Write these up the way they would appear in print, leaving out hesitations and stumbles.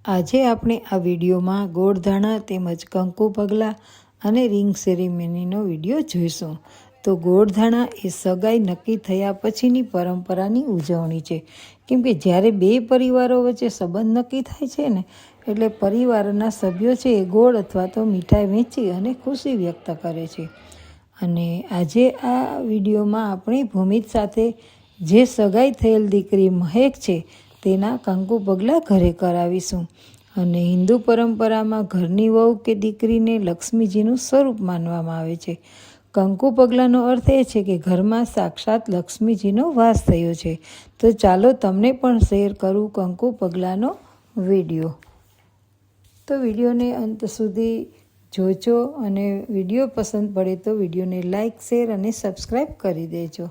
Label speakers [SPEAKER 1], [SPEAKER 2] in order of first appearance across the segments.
[SPEAKER 1] આજે આપણે આ વિડીયોમાં ગોળધાણા તેમજ કંકુ પગલાં અને રિંગ સેરેમનીનો વિડીયો જોઈશું. તો ગોળધાણા એ સગાઈ નક્કી થયા પછીની પરંપરાની ઉજવણી છે. કેમ કે જ્યારે બે પરિવારો વચ્ચે સંબંધ નક્કી થાય છે ને, એટલે પરિવારના સભ્યો છે એ ગોળ અથવા તો મીઠાઈ વહેંચી અને ખુશી વ્યક્ત કરે છે. અને આજે આ વિડીયોમાં આપણે ભૂમિત સાથે જે સગાઈ થયેલ દીકરી મહેક છે તેના કંકુ પગલાં ઘરે કરાવીશું. અને હિન્દુ પરંપરામાં ઘરની વહુ કે દીકરીને લક્ષ્મીજીનું સ્વરૂપ માનવામાં આવે છે. કંકુ પગલાંનો અર્થ એ છે કે ઘરમાં સાક્ષાત લક્ષ્મીજીનો વાસ થયો છે. તો ચાલો તમને પણ શેર કરું કંકુ પગલાંનો વિડીયો. તો વિડીયોને અંત સુધી જોજો અને વિડીયો પસંદ પડે તો વિડીયોને લાઇક, શેર અને સબસ્ક્રાઈબ કરી દેજો.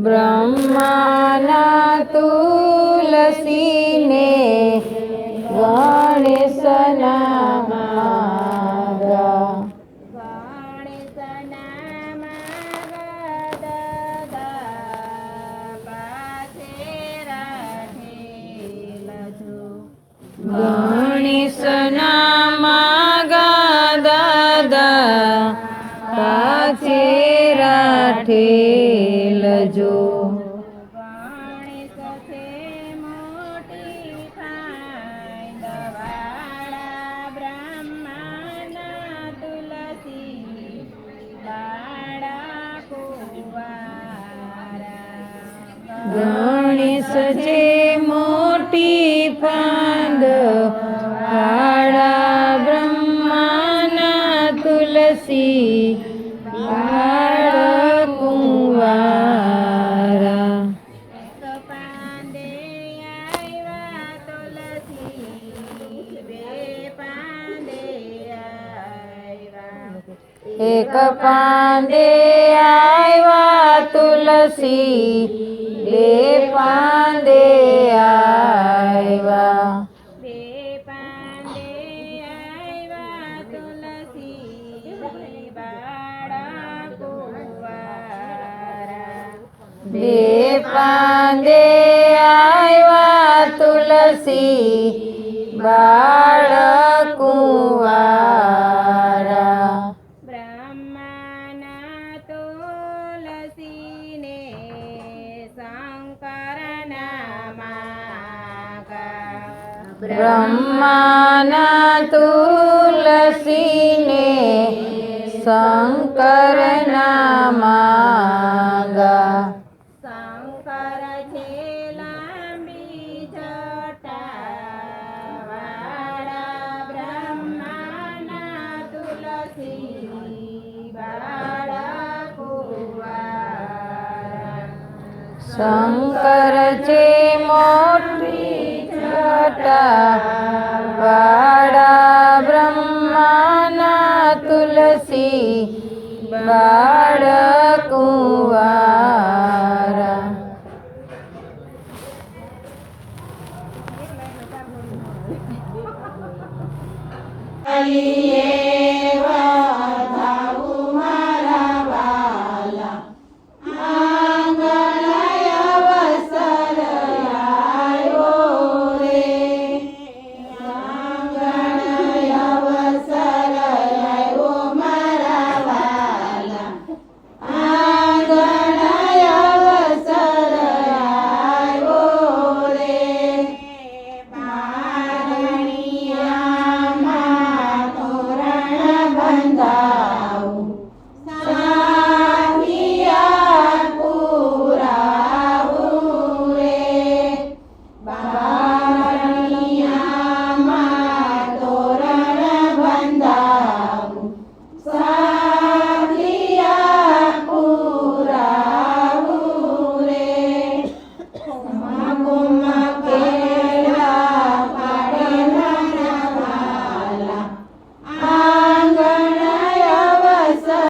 [SPEAKER 1] બ્રહ્માના તુલસીને ગણેશના માગા. ગણેશના માગા દાદા પાછે રાખેલ જો. ગણેશ છે મોટી ફાંદ વાળા બ્રહ્માના તુલસી બાળ કુંવારા. એક પાંદે આવ્યા તુલસી બે પાંદે આવ્યા. બે પાંદે આવ્યા તુલસી બાળ કુંવારા. બ્રહ્માના તુલસીને શંકરના માગા. શંકર છે લાંબી જટા વાળા બ્રહ્માના તુલસી બાળ કુંવારા. શંકર છે મોટી વાળા બ્રહ્માના તુલસી બાળ